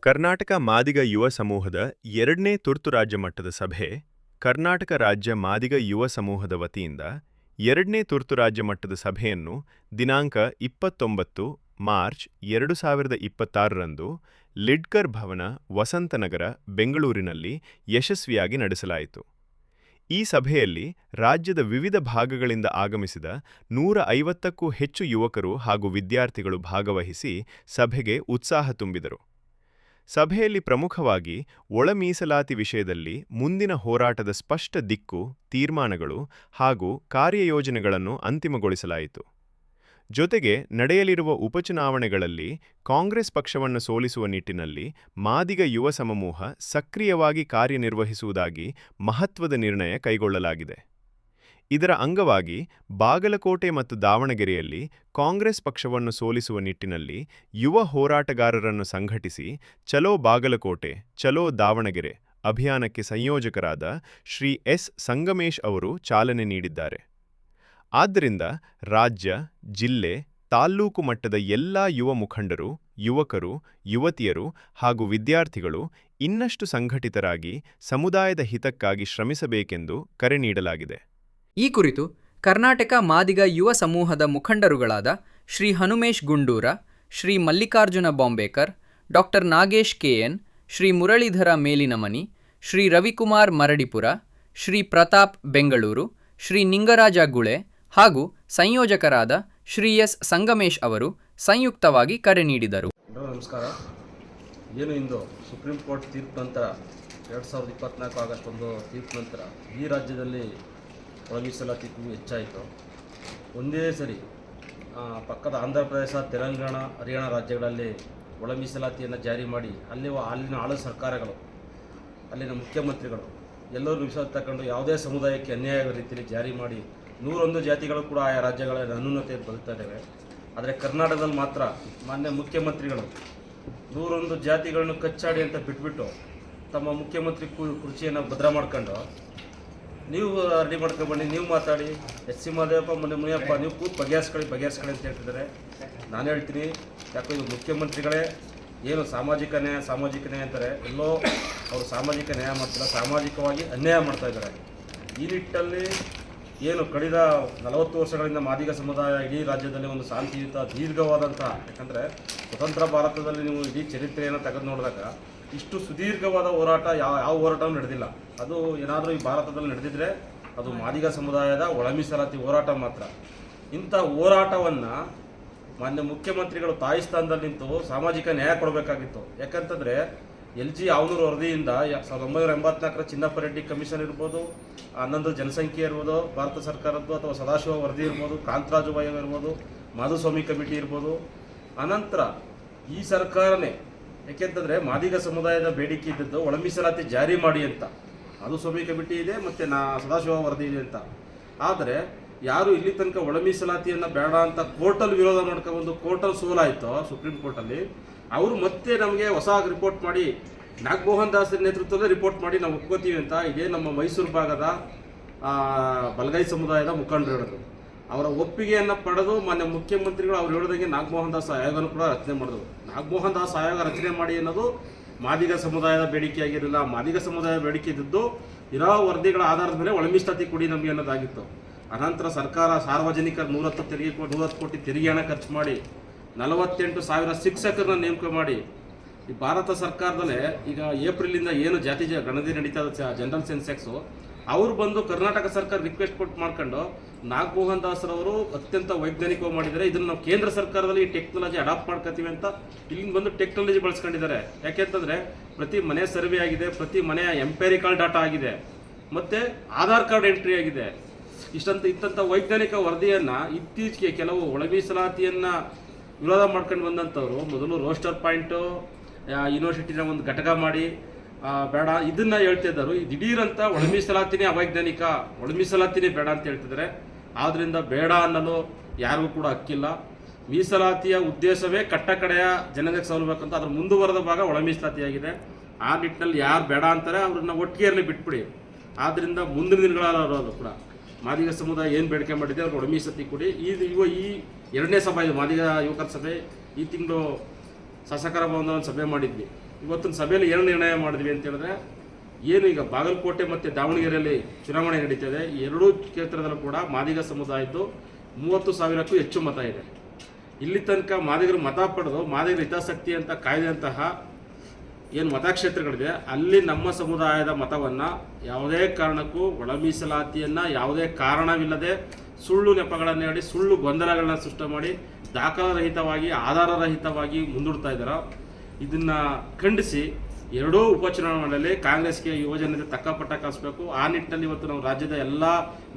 ಕರ್ನಾಟಕ ಮಾದಿಗ ಯುವ ಸಮೂಹದ 2ನೇ ತುರ್ತು ರಾಜ್ಯ ಮಟ್ಟದ ಸಭೆ ಕರ್ನಾಟಕ ರಾಜ್ಯ ಮಾದಿಗ ಯುವ ಸಮೂಹದ ವತಿಯಿಂದ 2ನೇ ತುರ್ತು ರಾಜ್ಯ ಮಟ್ಟದ ಸಭೆಯನ್ನು ದಿನಾಂಕ 29 ಮಾರ್ಚ್ 2026 ರಂದು ಲಿಡ್ಕರ್ ಭವನ, ವಸಂತನಗರ, ಬೆಂಗಳೂರಿನಲ್ಲಿ ಯಶಸ್ವಿಯಾಗಿ ನಡೆಸಲಾಯಿತು. ಈ ಸಭೆಯಲ್ಲಿ ರಾಜ್ಯದ ವಿವಿಧ ಭಾಗಗಳಿಂದ ಆಗಮಿಸಿದ 150ಕ್ಕೂ ಹೆಚ್ಚು ಯುವಕರು ಹಾಗೂ ವಿದ್ಯಾರ್ಥಿಗಳು ಭಾಗವಹಿಸಿ ಸಭೆಗೆ ಉತ್ಸಾಹ ತುಂಬಿದರು. ಸಭೆಯಲ್ಲಿ ಪ್ರಮುಖವಾಗಿ ಒಳ ಮೀಸಲಾತಿ ವಿಷಯದಲ್ಲಿ ಮುಂದಿನ ಹೋರಾಟದ ಸ್ಪಷ್ಟ ದಿಕ್ಕು, ತೀರ್ಮಾನಗಳು ಹಾಗೂ ಕಾರ್ಯಯೋಜನೆಗಳನ್ನು ಅಂತಿಮಗೊಳಿಸಲಾಯಿತು. ಜೊತೆಗೆ ನಡೆಯಲಿರುವ ಉಪಚುನಾವಣೆಗಳಲ್ಲಿ ಕಾಂಗ್ರೆಸ್ ಪಕ್ಷವನ್ನು ಸೋಲಿಸುವ ನಿಟ್ಟಿನಲ್ಲಿ ಮಾದಿಗ ಯುವ ಸಮೂಹ ಸಕ್ರಿಯವಾಗಿ ಕಾರ್ಯನಿರ್ವಹಿಸುವುದಾಗಿ ಮಹತ್ವದ ನಿರ್ಣಯ ಕೈಗೊಳ್ಳಲಾಗಿದೆ. ಇದರ ಅಂಗವಾಗಿ ಬಾಗಲಕೋಟೆ ಮತ್ತು ದಾವಣಗೆರೆಯಲ್ಲಿ ಕಾಂಗ್ರೆಸ್ ಪಕ್ಷವನ್ನು ಸೋಲಿಸುವ ನಿಟ್ಟಿನಲ್ಲಿ ಯುವ ಹೋರಾಟಗಾರರನ್ನು ಸಂಘಟಿಸಿ ಚಲೋ ಬಾಗಲಕೋಟೆ, ಚಲೋ ದಾವಣಗೆರೆ ಅಭಿಯಾನಕ್ಕೆ ಸಂಯೋಜಕರಾದ ಶ್ರೀ ಎಸ್. ಸಂಗಮೇಶ್ ಅವರು ಚಾಲನೆ ನೀಡಿದ್ದಾರೆ. ಆದ್ದರಿಂದ ರಾಜ್ಯ, ಜಿಲ್ಲೆ, ತಾಲ್ಲೂಕು ಮಟ್ಟದ ಎಲ್ಲಾ ಯುವ ಮುಖಂಡರು, ಯುವಕರು, ಯುವತಿಯರು ಹಾಗೂ ವಿದ್ಯಾರ್ಥಿಗಳು ಇನ್ನಷ್ಟು ಸಂಘಟಿತರಾಗಿ ಸಮುದಾಯದ ಹಿತಕ್ಕಾಗಿ ಶ್ರಮಿಸಬೇಕೆಂದು ಕರೆ ನೀಡಲಾಗಿದೆ. ಈ ಕುರಿತು ಕರ್ನಾಟಕ ಮಾದಿಗ ಯುವ ಸಮೂಹದ ಮುಖಂಡರುಗಳಾದ ಶ್ರೀ ಹನುಮೇಶ್ ಗುಂಡೂರ, ಶ್ರೀ ಮಲ್ಲಿಕಾರ್ಜುನ ಬಾಂಬೇಕರ್, ಡಾಕ್ಟರ್ ನಾಗೇಶ್ ಕೆಎನ್, ಶ್ರೀ ಮುರಳೀಧರ ಮೇಲಿನಮನಿ, ಶ್ರೀ ರವಿಕುಮಾರ್ ಮರಡಿಪುರ, ಶ್ರೀ ಪ್ರತಾಪ್ ಬೆಂಗಳೂರು, ಶ್ರೀ ನಿಂಗರಾಜ ಗುಳೆ ಹಾಗೂ ಸಂಯೋಜಕರಾದ ಶ್ರೀ ಎಸ್. ಸಂಗಮೇಶ್ ಅವರು ಸಂಯುಕ್ತವಾಗಿ ಕರೆ ನೀಡಿದರು. ನಮಸ್ಕಾರ. ಏನು ಇಂದು ಸುಪ್ರೀಂ ಕೋರ್ಟ್ ತೀರ್ಪು ನಂತರ 2024 ಆಗಸ್ಟ್ 1 ತೀರ್ಪು ನಂತರ ಈ ರಾಜ್ಯದಲ್ಲಿ ಒಳ ಮೀಸಲಾತಿ ಹೆಚ್ಚಾಯಿತು. ಒಂದೇ ಸರಿ ಪಕ್ಕದ ಆಂಧ್ರ ಪ್ರದೇಶ, ತೆಲಂಗಾಣ, ಹರಿಯಾಣ ರಾಜ್ಯಗಳಲ್ಲಿ ಒಳ ಮೀಸಲಾತಿಯನ್ನು ಜಾರಿ ಮಾಡಿ ಅಲ್ಲಿನ ಆಳು ಸರ್ಕಾರಗಳು, ಅಲ್ಲಿನ ಮುಖ್ಯಮಂತ್ರಿಗಳು ಎಲ್ಲರೂ ವಿಶ್ವಾಸ ತಗೊಂಡು ಯಾವುದೇ ಸಮುದಾಯಕ್ಕೆ ಅನ್ಯಾಯ ರೀತಿಯಲ್ಲಿ ಜಾರಿ ಮಾಡಿ 101 ಜಾತಿಗಳು ಕೂಡ ಆಯಾ ರಾಜ್ಯಗಳಲ್ಲಿ ಅನ್ಯೂನತೆ ಬದುಕ್ತಾ ಇದ್ದಾವೆ. ಆದರೆ ಕರ್ನಾಟಕದಲ್ಲಿ ಮಾತ್ರ ಮಾನ್ಯ ಮುಖ್ಯಮಂತ್ರಿಗಳು 101 ಜಾತಿಗಳನ್ನು ಕಚ್ಚಾಡಿ ಅಂತ ಬಿಟ್ಬಿಟ್ಟು ತಮ್ಮ ಮುಖ್ಯಮಂತ್ರಿ ಕುರ್ಚಿಯನ್ನು ಭದ್ರ ಮಾಡ್ಕೊಂಡು ನೀವು ರೆಡಿ ಮಾಡ್ಕೊಂಡ್ಬನ್ನಿ, ನೀವು ಮಾತಾಡಿ, ಎಸ್ ಸಿ ಮಾದೇವಪ್ಪ, ಮುನಿಯಪ್ಪ ನೀವು ಕೂತು ಬಗೆಹರಿಸ್ಕೊಳ್ಳಿ ಅಂತ ಹೇಳ್ತಿದ್ದಾರೆ. ನಾನು ಹೇಳ್ತೀನಿ, ಯಾಕೋ ಇದು ಮುಖ್ಯಮಂತ್ರಿಗಳೇ ಏನು ಸಾಮಾಜಿಕ ನ್ಯಾಯ ಅಂತಾರೆ, ಎಲ್ಲೋ ಅವರು ಸಾಮಾಜಿಕ ನ್ಯಾಯ ಮಾಡ್ತಿಲ್ಲ, ಸಾಮಾಜಿಕವಾಗಿ ಅನ್ಯಾಯ ಮಾಡ್ತಾ ಇದ್ದಾರೆ. ಈ ನಿಟ್ಟಲ್ಲಿ ಏನು ಕಳೆದ 40 ವರ್ಷಗಳಿಂದ ಮಾದಿಗ ಸಮುದಾಯ ಇಡೀ ರಾಜ್ಯದಲ್ಲಿ ಒಂದು ಶಾಂತಿಯುತ ದೀರ್ಘವಾದಂಥ, ಯಾಕಂದರೆ ಸ್ವತಂತ್ರ ಭಾರತದಲ್ಲಿ ನೀವು ಇಡೀ ಚರಿತ್ರೆಯನ್ನು ತೆಗೆದು ನೋಡಿದಾಗ ಇಷ್ಟು ಸುದೀರ್ಘವಾದ ಹೋರಾಟ ಯಾವ ಹೋರಾಟವೂ ನಡೆದಿಲ್ಲ. ಅದು ಏನಾದರೂ ಈ ಭಾರತದಲ್ಲಿ ನಡೆದಿದ್ದರೆ ಅದು ಮಾದಿಗ ಸಮುದಾಯದ ಒಳ ಮೀಸಲಾತಿ ಹೋರಾಟ ಮಾತ್ರ. ಇಂಥ ಹೋರಾಟವನ್ನು ಮಾನ್ಯ ಮುಖ್ಯಮಂತ್ರಿಗಳು ತಾಯಿ ಸ್ಥಾನದಲ್ಲಿ ನಿಂತು ಸಾಮಾಜಿಕ ನ್ಯಾಯ ಕೊಡಬೇಕಾಗಿತ್ತು. ಯಾಕಂತಂದರೆ LG ಆವನೂರು ವರದಿಯಿಂದ 1984 ಚಿನ್ನಪ್ಪ ರೆಡ್ಡಿ ಕಮಿಷನ್ ಇರ್ಬೋದು, 11 ಜನಸಂಖ್ಯೆ ಇರ್ಬೋದು ಭಾರತ ಸರ್ಕಾರದ್ದು, ಅಥವಾ ಸದಾಶಿವ ವರದಿ ಇರ್ಬೋದು, ಕಾಂತರಾಜು ಆಯೋಗ ಇರ್ಬೋದು, ಮಾಧುಸ್ವಾಮಿ ಕಮಿಟಿ ಇರ್ಬೋದು. ಅನಂತರ ಈ ಸರ್ಕಾರನೇ, ಯಾಕೆಂತಂದರೆ ಮಾದಿಗ ಸಮುದಾಯದ ಬೇಡಿಕೆ ಇದ್ದದ್ದು ಒಳ ಮೀಸಲಾತಿ ಜಾರಿ ಮಾಡಿ ಅಂತ, ಮಾಧುಸ್ವಾಮಿ ಕಮಿಟಿ ಇದೆ ಮತ್ತು ಸದಾಶಿವ ವರದಿ ಇದೆ ಅಂತ. ಆದರೆ ಯಾರು ಇಲ್ಲಿ ತನಕ ಒಳ ಮೀಸಲಾತಿಯನ್ನು ಬೇಡ ಅಂತ ಕೋರ್ಟಲ್ಲಿ ವಿರೋಧ ಮಾಡ್ಕೊಂಡು ಕೋರ್ಟಲ್ಲಿ ಸೋಲಾಯಿತು ಸುಪ್ರೀಂ ಕೋರ್ಟಲ್ಲಿ, ಅವರು ಮತ್ತೆ ನಮಗೆ ಹೊಸ ರಿಪೋರ್ಟ್ ಮಾಡಿ, ನಾಗಮೋಹನ್ ದಾಸ್ ನೇತೃತ್ವದಲ್ಲಿ ರಿಪೋರ್ಟ್ ಮಾಡಿ ನಾವು ಒಪ್ಕೋತೀವಿ ಅಂತ ಇದೇ ನಮ್ಮ ಮೈಸೂರು ಭಾಗದ ಬಲಗೈ ಸಮುದಾಯದ ಮುಖಂಡರು ಹೇಳೋದು. ಅವರ ಒಪ್ಪಿಗೆಯನ್ನು ಪಡೆದು ಮಾನ್ಯ ಮುಖ್ಯಮಂತ್ರಿಗಳು ಅವ್ರು ಹೇಳಿದಂಗೆ ನಾಗಮೋಹನ್ ದಾಸ್ ಆಯೋಗನೂ ಕೂಡ ರಚನೆ ಮಾಡಿದ್ರು. ನಾಗಮೋಹನ್ ದಾಸ್ ಆಯೋಗ ರಚನೆ ಮಾಡಿ ಅನ್ನೋದು ಮಾದಿಗ ಸಮುದಾಯದ ಬೇಡಿಕೆ ಆಗಿರಲಿಲ್ಲ. ಮಾದಿಗ ಸಮುದಾಯದ ಬೇಡಿಕೆ ಇದ್ದದ್ದು ಇರೋ ವರದಿಗಳ ಆಧಾರದ ಮೇಲೆ ಒಳ ಮೀಸಲಾತಿ ಕೊಡಿ ನಮಗೆ ಅನ್ನೋದಾಗಿತ್ತು. ಅನಂತರ ಸರ್ಕಾರ ಸಾರ್ವಜನಿಕರ 110 ಕೋಟಿ ತೆರಿಗೆ ಹಣ ಖರ್ಚು ಮಾಡಿ 48,000 ಶಿಕ್ಷಕರನ್ನ ನೇಮಕ ಮಾಡಿ, ಈ ಭಾರತ ಸರ್ಕಾರದಲ್ಲೇ ಈಗ ಏಪ್ರಿಲಿಂದ ಏನು ಜಾತಿ ಗಣತಿ ನಡೀತಾ ಇದೆ, ಜನರಲ್ ಸೆನ್ಸೆಕ್ಸು, ಅವರು ಬಂದು ಕರ್ನಾಟಕ ಸರ್ಕಾರ ರಿಕ್ವೆಸ್ಟ್ ಕೊಟ್ಟು ಮಾಡ್ಕೊಂಡು ನಾಗಮೋಹನ್ ದಾಸ್ರವರು ಅತ್ಯಂತ ವೈಜ್ಞಾನಿಕವಾಗಿ ಮಾಡಿದ್ದಾರೆ. ಇದನ್ನು ನಾವು ಕೇಂದ್ರ ಸರ್ಕಾರದಲ್ಲಿ ಈ ಟೆಕ್ನಾಲಜಿ ಅಡಾಪ್ಟ್ ಮಾಡ್ಕೋತೀವಿ ಅಂತ ಇಲ್ಲಿಂದ ಬಂದು ಟೆಕ್ನಾಲಜಿ ಬಳಸ್ಕೊಂಡಿದ್ದಾರೆ. ಯಾಕೆಂತಂದರೆ ಪ್ರತಿ ಮನೆ ಸರ್ವೆ ಆಗಿದೆ, ಪ್ರತಿ ಮನೆಯ ಎಂಪೆರಿಕಲ್ ಡಾಟಾ ಆಗಿದೆ, ಮತ್ತು ಆಧಾರ್ ಕಾರ್ಡ್ ಎಂಟ್ರಿ ಆಗಿದೆ. ಇಂಥ ವೈಜ್ಞಾನಿಕ ವರದಿಯನ್ನು ಇತ್ತೀಚೆಗೆ ಕೆಲವು ಒಳ ಮೀಸಲಾತಿಯನ್ನು ವಿರೋಧ ಮಾಡ್ಕೊಂಡು ಬಂದಂಥವ್ರು ಮೊದಲು ರೋಸ್ಟರ್ ಪಾಯಿಂಟು ಯೂನಿವರ್ಸಿಟಿನ ಒಂದು ಘಟಕ ಮಾಡಿ ಬೇಡ ಇದನ್ನು ಹೇಳ್ತಿದ್ದರು. ಈ ದಿಢೀರಂತ ಒಳ ಮೀಸಲಾತಿನೇ ಅವೈಜ್ಞಾನಿಕ, ಒಳ ಮೀಸಲಾತಿನೇ ಬೇಡ ಅಂತ ಹೇಳ್ತಿದ್ದಾರೆ. ಆದ್ದರಿಂದ ಬೇಡ ಅನ್ನಲು ಯಾರಿಗೂ ಕೂಡ ಹಕ್ಕಿಲ್ಲ. ಮೀಸಲಾತಿಯ ಉದ್ದೇಶವೇ ಕಟ್ಟಕಡೆಯ ಜನರಿಗೆ ಸೌಲಭ್ಯಕ್ಕಂತ ಅದ್ರ ಮುಂದುವರೆದ ಭಾಗ ಒಳ ಮೀಸಲಾತಿಯಾಗಿದೆ. ಆ ನಿಟ್ಟಿನಲ್ಲಿ ಯಾರು ಬೇಡ ಅಂತಾರೆ ಅವ್ರನ್ನ ಒಟ್ಟಿಗೆಯಲ್ಲಿ ಬಿಟ್ಬಿಡಿ. ಆದ್ದರಿಂದ ಮುಂದಿನ ದಿನಗಳಲ್ಲೂ ಕೂಡ ಮಾದಿಗ ಸಮುದಾಯ ಏನು ಬೇಡಿಕೆ ಮಾಡಿದೆ ಅವ್ರು ಒಳ ಮೀಸಲಾತಿ ಕೊಡಿ. ಈ 2ನೇ ಸಭೆ ಮಾದಿಗ ಯುವಕರ ಸಭೆ ಈ ತಿಂಗಳು ಶಾಸಕರ ಭವನದ ಒಂದು ಸಭೆ ಮಾಡಿದ್ವಿ. ಇವತ್ತಿನ ಸಭೆಯಲ್ಲಿ ಏನು ನಿರ್ಣಯ ಮಾಡಿದ್ವಿ ಅಂತ ಹೇಳಿದ್ರೆ, ಏನು ಈಗ ಬಾಗಲಕೋಟೆ ಮತ್ತು ದಾವಣಗೆರೆಯಲ್ಲಿ ಚುನಾವಣೆ ನಡೀತಿದೆ, ಈ ಎರಡೂ ಕ್ಷೇತ್ರದಲ್ಲೂ ಕೂಡ ಮಾದಿಗ ಸಮುದಾಯದ್ದು 30,000ಕ್ಕೂ ಹೆಚ್ಚು ಮತ ಇದೆ. ಇಲ್ಲಿ ತನಕ ಮಾದಿಗರು ಮತ ಪಡೆದು ಮಾದಿಗರ ಹಿತಾಸಕ್ತಿ ಅಂತ ಕಾಯ್ದಂತಹ ಏನು ಮತಕ್ಷೇತ್ರಗಳಿದೆ, ಅಲ್ಲಿ ನಮ್ಮ ಸಮುದಾಯದ ಮತವನ್ನು ಯಾವುದೇ ಕಾರಣಕ್ಕೂ ಒಳ ಮೀಸಲಾತಿಯನ್ನು ಯಾವುದೇ ಕಾರಣವಿಲ್ಲದೆ ಸುಳ್ಳು ನೆಪಗಳನ್ನು ಹೇಳಿ ಸುಳ್ಳು ಗೊಂದಲಗಳನ್ನ ಸೃಷ್ಟಿ ಮಾಡಿ ದಾಖಲಾರಹಿತವಾಗಿ ಆಧಾರರಹಿತವಾಗಿ ಮುಂದೂಡ್ತಾ ಇದ್ದಾರೆ. ಇದನ್ನು ಖಂಡಿಸಿ ಎರಡೂ ಉಪಚುನಾವಣೆಯಲ್ಲಿ ಕಾಂಗ್ರೆಸ್ಗೆ ಯುವಜನತೆ ತಕ್ಕ ಪಟ್ಟ ಕಲಿಸಬೇಕು. ಆ ನಿಟ್ಟಿನಲ್ಲಿ ಇವತ್ತು ನಾವು ರಾಜ್ಯದ ಎಲ್ಲ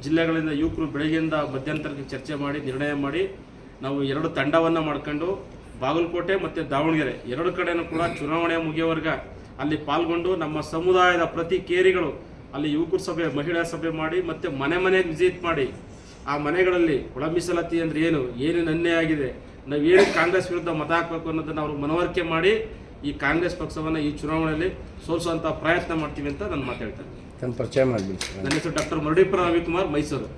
ಜಿಲ್ಲೆಗಳಿಂದ ಯುವಕರು ಬೆಳಗ್ಗೆಯಿಂದ ಮಧ್ಯಂತರಕ್ಕೆ ಚರ್ಚೆ ಮಾಡಿ ನಿರ್ಣಯ ಮಾಡಿ ನಾವು ಎರಡು ತಂಡವನ್ನು ಮಾಡ್ಕೊಂಡು ಬಾಗಲಕೋಟೆ ಮತ್ತು ದಾವಣಗೆರೆ ಎರಡು ಕಡೆಯೂ ಕೂಡ ಚುನಾವಣೆ ಮುಗಿಯೋವರೆಗೆ ಅಲ್ಲಿ ಪಾಲ್ಗೊಂಡು ನಮ್ಮ ಸಮುದಾಯದ ಪ್ರತಿ ಕೇರಿಗಳು ಅಲ್ಲಿ ಯುವಕರ ಸಭೆ ಮಹಿಳಾ ಸಭೆ ಮಾಡಿ ಮತ್ತು ಮನೆ ಮನೆಗೆ ವಿಸಿಟ್ ಮಾಡಿ ಆ ಮನೆಗಳಲ್ಲಿ ಒಳ ಮೀಸಲಾತಿ ಅಂದರೆ ಏನೇನು ಅನ್ಯಾಯ ಆಗಿದೆ, ನಾವು ಏನು ಕಾಂಗ್ರೆಸ್ ವಿರುದ್ಧ ಮತ ಹಾಕಬೇಕು ಅನ್ನೋದನ್ನು ಅವ್ರಿಗೆ ಮನವರಿಕೆ ಮಾಡಿ ಈ ಕಾಂಗ್ರೆಸ್ ಪಕ್ಷವನ್ನು ಈ ಚುನಾವಣೆಯಲ್ಲಿ ಸೋಲಿಸುವಂಥ ಪ್ರಯತ್ನ ಮಾಡ್ತೀವಿ ಅಂತ ನಾನು ಮಾತಾಡ್ತೇನೆ. ತಮ್ಮ ಪರಿಚಯ ಮಾಡಲಿ. ನನ್ನ ಹೆಸರು ಡಾಕ್ಟರ್ ಮರುಡೀಪುರ ರವಿಕುಮಾರ್, ಮೈಸೂರು.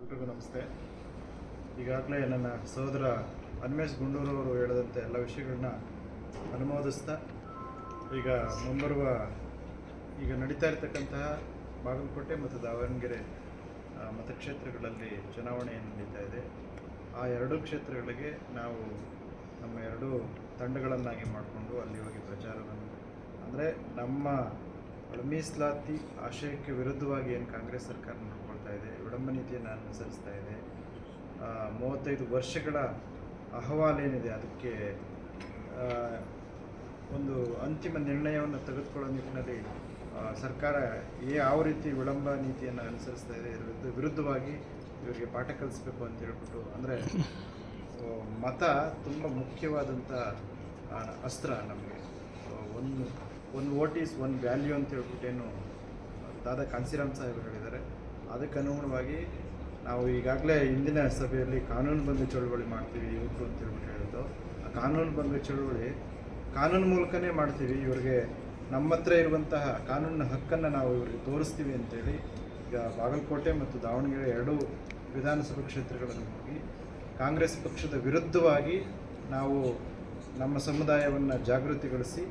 ಎಲ್ರಿಗೂ ನಮಸ್ತೆ. ಈಗಾಗಲೇ ನನ್ನ ಸಹೋದರ ಹನುಮೇಶ್ ಗುಂಡೂರವರು ಹೇಳಿದಂತೆ ಎಲ್ಲ ವಿಷಯಗಳನ್ನ ಅನುಮೋದಿಸ್ತಾ ಈಗ ನಡೀತಾ ಇರತಕ್ಕಂತಹ ಬಾಗಲಕೋಟೆ ಮತ್ತು ದಾವಣಗೆರೆ ಮತಕ್ಷೇತ್ರಗಳಲ್ಲಿ ಚುನಾವಣೆಯನ್ನು ನಡೀತಾ ಇದೆ. ಆ ಎರಡೂ ಕ್ಷೇತ್ರಗಳಿಗೆ ನಾವು ನಮ್ಮ ಎರಡೂ ತಂಡಗಳನ್ನಾಗಿ ಮಾಡಿಕೊಂಡು ಅಲ್ಲಿ ಹೋಗಿ ಪ್ರಚಾರವನ್ನು ಅಂದರೆ ನಮ್ಮ ಮೀಸಲಾತಿ ಆಶಯಕ್ಕೆ ವಿರುದ್ಧವಾಗಿ ಏನು ಕಾಂಗ್ರೆಸ್ ಸರ್ಕಾರ ನೋಡ್ಕೊಳ್ತಾ ಇದೆ, ವಿಡಂಬ ನೀತಿಯನ್ನು ಅನುಸರಿಸ್ತಾ ಇದೆ, 35 ವರ್ಷಗಳ ಅಹವಾಲೇನಿದೆ ಅದಕ್ಕೆ ಒಂದು ಅಂತಿಮ ನಿರ್ಣಯವನ್ನು ತೆಗೆದುಕೊಳ್ಳೋ ನಿಟ್ಟಿನಲ್ಲಿ ಸರ್ಕಾರ ಯಾವ ರೀತಿ ವಿಳಂಬ ನೀತಿಯನ್ನು ಅನುಸರಿಸ್ತಾ ಇದೆ ಇದರ ವಿರುದ್ಧವಾಗಿ ಇವರಿಗೆ ಪಾಠ ಕಲಿಸ್ಬೇಕು ಅಂತ ಹೇಳ್ಬಿಟ್ಟು, ಅಂದರೆ ಮತ ತುಂಬ ಮುಖ್ಯವಾದಂಥ ಅಸ್ತ್ರ ನಮಗೆ. ಒಂದು ವೋಟ್ ಈಸ್ ಒನ್ ವ್ಯಾಲ್ಯೂ ಅಂತ ಹೇಳ್ಬಿಟ್ಟೇನು ದಾದಾ ಕಾಂಸಿರಾಮ್ ಸಾಹೇಬರು ಹೇಳಿದ್ದಾರೆ. ಅದಕ್ಕೆ ಅನುಗುಣವಾಗಿ ನಾವು ಈಗಾಗಲೇ ಇಂದಿನ ಸಭೆಯಲ್ಲಿ ಕಾನೂನುಬದ್ಧ ಚಳುವಳಿ ಮಾಡ್ತೀವಿ ಯುವಕರು ಅಂತ ಹೇಳ್ಬಿಟ್ಟು ಹೇಳಿದ್ದು. ಆ ಕಾನೂನುಬದ್ಧ ಚಳುವಳಿ ಕಾನೂನು ಮೂಲಕನೇ ಮಾಡ್ತೀವಿ. ಇವರಿಗೆ ನಮ್ಮ ಹತ್ರ ಇರುವಂತಹ ಕಾನೂನಿನ ಹಕ್ಕನ್ನು ನಾವು ಇವರಿಗೆ ತೋರಿಸ್ತೀವಿ ಅಂತೇಳಿ ಈಗ ಬಾಗಲಕೋಟೆ ಮತ್ತು ದಾವಣಗೆರೆ ಎರಡೂ ವಿಧಾನಸಭಾ ಕ್ಷೇತ್ರಗಳನ್ನು ಹೋಗಿ ಕಾಂಗ್ರೆಸ್ ಪಕ್ಷದ ವಿರುದ್ಧವಾಗಿ ನಾವು ನಮ್ಮ ಸಮುದಾಯವನ್ನು ಜಾಗೃತಿಗೊಳಿಸಿ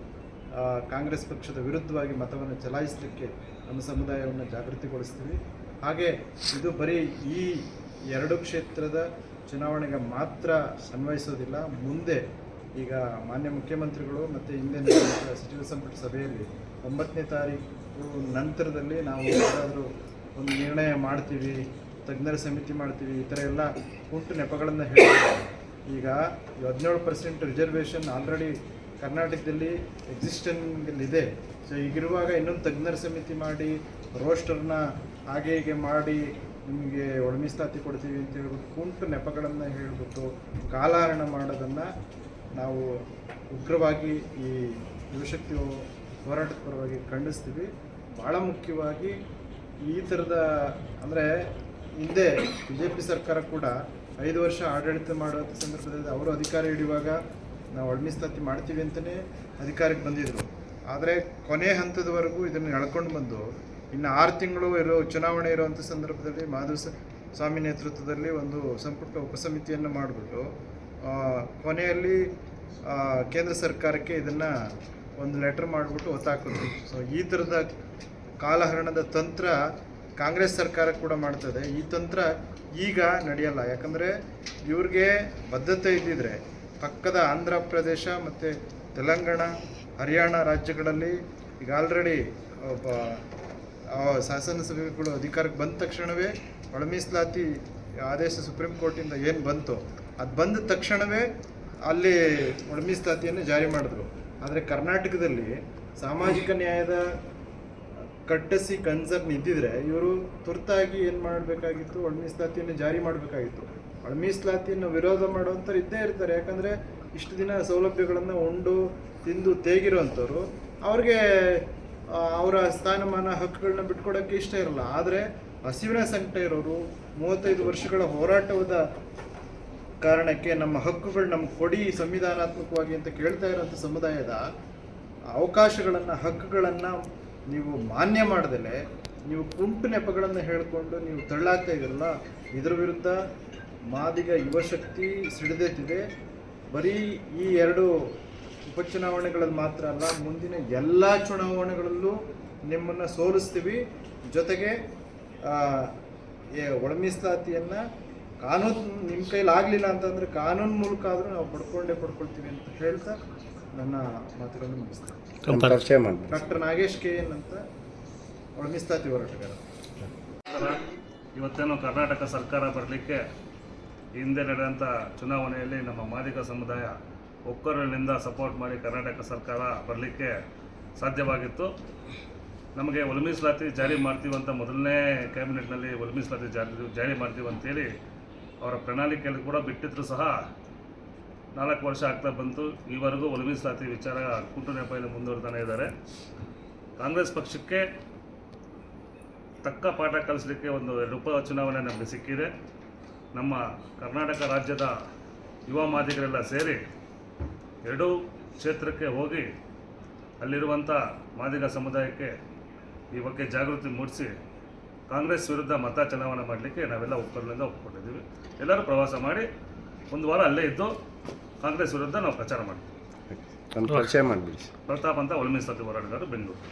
ಕಾಂಗ್ರೆಸ್ ಪಕ್ಷದ ವಿರುದ್ಧವಾಗಿ ಮತವನ್ನು ಚಲಾಯಿಸಲಿಕ್ಕೆ ನಮ್ಮ ಸಮುದಾಯವನ್ನು ಜಾಗೃತಿಗೊಳಿಸ್ತೀವಿ. ಹಾಗೆ ಇದು ಬರೀ ಈ ಎರಡು ಕ್ಷೇತ್ರದ ಚುನಾವಣೆಗೆ ಮಾತ್ರ ಅನ್ವಯಿಸೋದಿಲ್ಲ. ಮುಂದೆ ಈಗ ಮಾನ್ಯ ಮುಖ್ಯಮಂತ್ರಿಗಳು ಮತ್ತು ಹಿಂದಿನ ಸಚಿವ ಸಂಪುಟ ಸಭೆಯಲ್ಲಿ 9ನೇ ತಾರೀಕು ನಂತರದಲ್ಲಿ ನಾವು ಯಾರಾದರೂ ಒಂದು ನಿರ್ಣಯ ಮಾಡ್ತೀವಿ, ತಜ್ಞರ ಸಮಿತಿ ಮಾಡ್ತೀವಿ, ಈ ಥರ ಎಲ್ಲ ಕುಂಟು ನೆಪಗಳನ್ನು ಹೇಳ್ತಾರೆ. ಈಗ 17% ರಿಸರ್ವೇಷನ್ ಆಲ್ರೆಡಿ ಕರ್ನಾಟಕದಲ್ಲಿ ಎಕ್ಸಿಸ್ಟೆನ್ಗಲ್ಲಿದೆ. ಸೊ ಈಗಿರುವಾಗ ಇನ್ನೊಂದು ತಜ್ಞರ ಸಮಿತಿ ಮಾಡಿ ರೋಸ್ಟರ್ನ ಹಾಗೆ ಹೀಗೆ ಮಾಡಿ ನಿಮಗೆ ಒಳ ಮೀಸಲಾತಿ ಕೊಡ್ತೀವಿ ಅಂತ ಹೇಳ್ಬಿಟ್ಟು ಕುಂಟು ನೆಪಗಳನ್ನು ಹೇಳಿಬಿಟ್ಟು ಕಾಲಹರಣ ಮಾಡೋದನ್ನು ನಾವು ಉಗ್ರವಾಗಿ ಈ ಯುವಶಕ್ತಿ ಹೋರಾಟದ ಪರವಾಗಿ ಖಂಡಿಸ್ತೀವಿ. ಭಾಳ ಮುಖ್ಯವಾಗಿ ಈ ಥರದ ಅಂದರೆ ಹಿಂದೆ BJP ಸರ್ಕಾರ ಕೂಡ 5 ವರ್ಷ ಆಡಳಿತ ಮಾಡುವಂಥ ಸಂದರ್ಭದಲ್ಲಿ ಅವರು ಅಧಿಕಾರ ಹಿಡಿಯುವಾಗ ನಾವು ಒಳ ಮೀಸಲಾತಿ ಮಾಡ್ತೀವಿ ಅಂತಲೇ ಅಧಿಕಾರಕ್ಕೆ ಬಂದಿದ್ದರು. ಆದರೆ ಕೊನೆ ಹಂತದವರೆಗೂ ಇದನ್ನು ಎಳ್ಕೊಂಡು ಬಂದು ಇನ್ನು 6 ತಿಂಗಳು ಚುನಾವಣೆ ಇರುವಂಥ ಸಂದರ್ಭದಲ್ಲಿ ಸ್ವಾಮಿ ನೇತೃತ್ವದಲ್ಲಿ ಒಂದು ಸಂಪುಟ ಉಪಸಮಿತಿಯನ್ನು ಮಾಡಿಬಿಟ್ಟು ಕೊನೆಯಲ್ಲಿ ಕೇಂದ್ರ ಸರ್ಕಾರಕ್ಕೆ ಇದನ್ನು ಒಂದು ಲೆಟರ್ ಮಾಡಿಬಿಟ್ಟು ಒತ್ತಾಕಿದ್ರು. ಸೊ ಈ ಥರದ ಕಾಲಹರಣದ ತಂತ್ರ ಕಾಂಗ್ರೆಸ್ ಸರ್ಕಾರ ಕೂಡ ಮಾಡ್ತದೆ. ಈ ತಂತ್ರ ಈಗ ನಡೆಯಲ್ಲ. ಯಾಕಂದರೆ ಇವ್ರಿಗೆ ಬದ್ಧತೆ ಇದ್ದಿದ್ರೆ ಪಕ್ಕದ ಆಂಧ್ರ ಪ್ರದೇಶ ಮತ್ತು ತೆಲಂಗಾಣ, ಹರಿಯಾಣ ರಾಜ್ಯಗಳಲ್ಲಿ ಈಗ ಆಲ್ರೆಡಿ ಶಾಸನಸಭೆಗಳು ಅಧಿಕಾರಕ್ಕೆ ಬಂದ ತಕ್ಷಣವೇ ಒಳ ಮೀಸಲಾತಿ ಆದೇಶ ಸುಪ್ರೀಂ ಕೋರ್ಟಿಂದ ಏನು ಬಂತು ಅದು ಬಂದ ತಕ್ಷಣವೇ ಅಲ್ಲಿ ಒಳ ಮೀಸಲಾತಿಯನ್ನು ಜಾರಿ ಮಾಡಿದ್ರು. ಆದರೆ ಕರ್ನಾಟಕದಲ್ಲಿ ಸಾಮಾಜಿಕ ನ್ಯಾಯದ ಕಟ್ಟಸಿ ಕನ್ಸರ್ನ್ ಇದ್ದಿದ್ರೆ ಇವರು ತುರ್ತಾಗಿ ಏನು ಮಾಡಬೇಕಾಗಿತ್ತು, ಒಳ ಮೀಸಲಾತಿಯನ್ನು ಜಾರಿ ಮಾಡಬೇಕಾಗಿತ್ತು. ಒಳ ಮೀಸಲಾತಿಯನ್ನು ವಿರೋಧ ಮಾಡುವಂಥವ್ರು ಇದ್ದೇ ಇರ್ತಾರೆ. ಯಾಕಂದರೆ ಇಷ್ಟು ದಿನ ಸೌಲಭ್ಯಗಳನ್ನು ಉಂಡು ತಿಂದು ತೇಗಿರೋವಂಥವ್ರು ಅವ್ರಿಗೆ ಅವರ ಸ್ಥಾನಮಾನ ಹಕ್ಕುಗಳನ್ನ ಬಿಟ್ಕೊಡೋಕ್ಕೆ ಇಷ್ಟ ಇರಲ್ಲ. ಆದರೆ ಹಸಿವಿನ ಸಂಕಟ ಇರೋರು 35 ವರ್ಷಗಳ ಹೋರಾಟದ ಕಾರಣಕ್ಕೆ ನಮ್ಮ ಹಕ್ಕುಗಳು ನಮ್ಗೆ ಕೊಡಿ ಸಂವಿಧಾನಾತ್ಮಕವಾಗಿ ಅಂತ ಕೇಳ್ತಾ ಇರೋಂಥ ಸಮುದಾಯದ ಅವಕಾಶಗಳನ್ನು, ಹಕ್ಕುಗಳನ್ನು ನೀವು ಮಾನ್ಯ ಮಾಡದಲೇ ನೀವು ಕುಂಟು ನೆಪಗಳನ್ನು ಹೇಳಿಕೊಂಡು ನೀವು ತಳ್ಳಾಗ್ತಾ ಇದ್ದೀರಲ್ಲ, ಇದರ ವಿರುದ್ಧ ಮಾದಿಗ ಯುವಶಕ್ತಿ ಸಿಡಿದೆತ್ತಿದೆ. ಬರೀ ಈ ಎರಡು ಉಪಚುನಾವಣೆಗಳಲ್ಲಿ ಮಾತ್ರ ಅಲ್ಲ, ಮುಂದಿನ ಎಲ್ಲ ಚುನಾವಣೆಗಳಲ್ಲೂ ನಿಮ್ಮನ್ನು ಸೋಲಿಸ್ತೀವಿ. ಜೊತೆಗೆ ಒಳ ಮೀಸಲಾತಿಯನ್ನು ಕಾನೂನು ನಿಮ್ಮ ಕೈಲಿ ಆಗಲಿಲ್ಲ ಅಂತಂದರೆ ಕಾನೂನು ಮೂಲಕ ಆದರೂ ನಾವು ಪಡ್ಕೊಳ್ತೀವಿ ಅಂತ ಹೇಳ್ತಾ ನನ್ನ ಮಾತುಗಳನ್ನು ಮುಗಿಸ್ತೇನೆ. ಡಾಕ್ಟರ್ ನಾಗೇಶ್ KN ಅಂತ ಒಳ ಮೀಸಲಾತಿ ಹೋರಾಟಗಾರ. ಇವತ್ತೇನು ಕರ್ನಾಟಕ ಸರ್ಕಾರ ಬರಲಿಕ್ಕೆ ಹಿಂದೆ ನಡೆದಂಥ ಚುನಾವಣೆಯಲ್ಲಿ ನಮ್ಮ ಮಾದಿಗ ಸಮುದಾಯ ಒಕ್ಕೊರಲಿನಿಂದ ಸಪೋರ್ಟ್ ಮಾಡಿ ಕರ್ನಾಟಕ ಸರ್ಕಾರ ಬರಲಿಕ್ಕೆ ಸಾಧ್ಯವಾಗಿತ್ತು. ನಮಗೆ ಒಳ ಮೀಸಲಾತಿ ಜಾರಿ ಮಾಡ್ತೀವಿ ಅಂತ ಮೊದಲನೇ ಕ್ಯಾಬಿನೆಟ್ನಲ್ಲಿ ಒಳ ಮೀಸಲಾತಿ ಜಾರಿ ಮಾಡ್ತೀವಿ ಅಂತೇಳಿ ಅವರ ಪ್ರಣಾಳಿಕೆಯಲ್ಲಿ ಕೂಡ ಬಿಟ್ಟಿದ್ರು ಸಹ 4 ವರ್ಷ ಆಗ್ತಾ ಬಂತು. ಈವರೆಗೂ ಒಳ ಮೀಸಲಾತಿ ವಿಚಾರ ಕುಂಟು ನೆಪದಲ್ಲಿ ಮುಂದುವರಿತಾನೆ ಇದ್ದಾರೆ. ಕಾಂಗ್ರೆಸ್ ಪಕ್ಷಕ್ಕೆ ತಕ್ಕ ಪಾಠ ಕಲಿಸಲಿಕ್ಕೆ ಒಂದು 2 ಉಪಚುನಾವಣೆ ನಮಗೆ ಸಿಕ್ಕಿದೆ. ನಮ್ಮ ಕರ್ನಾಟಕ ರಾಜ್ಯದ ಯುವ ಮಾದಿಗರೆಲ್ಲ ಸೇರಿ 2 ಕ್ಷೇತ್ರಕ್ಕೆ ಹೋಗಿ ಅಲ್ಲಿರುವಂಥ ಮಾದಿಗ ಸಮುದಾಯಕ್ಕೆ ಈ ಬಗ್ಗೆ ಜಾಗೃತಿ ಮೂಡಿಸಿ ಕಾಂಗ್ರೆಸ್ ವಿರುದ್ಧ ಮತ ಚಲಾವಣೆ ಮಾಡಲಿಕ್ಕೆ ನಾವೆಲ್ಲ ಒಪ್ಪಂದದಿಂದ ಒಪ್ಪಿಕೊಂಡಿದ್ದೀವಿ. ಎಲ್ಲರೂ ಪ್ರವಾಸ ಮಾಡಿ 1 ವಾರ ಅಲ್ಲೇ ಇದ್ದು ಕಾಂಗ್ರೆಸ್ ವಿರುದ್ಧ ನಾವು ಪ್ರಚಾರ ಮಾಡ್ತೀವಿ. ಪರಿಚಯ ಮಾಡಿಬಿಡಿ. ಪ್ರತಾಪ್ ಅಂತ ಒಳ ಮೀಸಲಾತಿ ಹೋರಾಟಗಾರರು, ಬೆಂಗಳೂರು.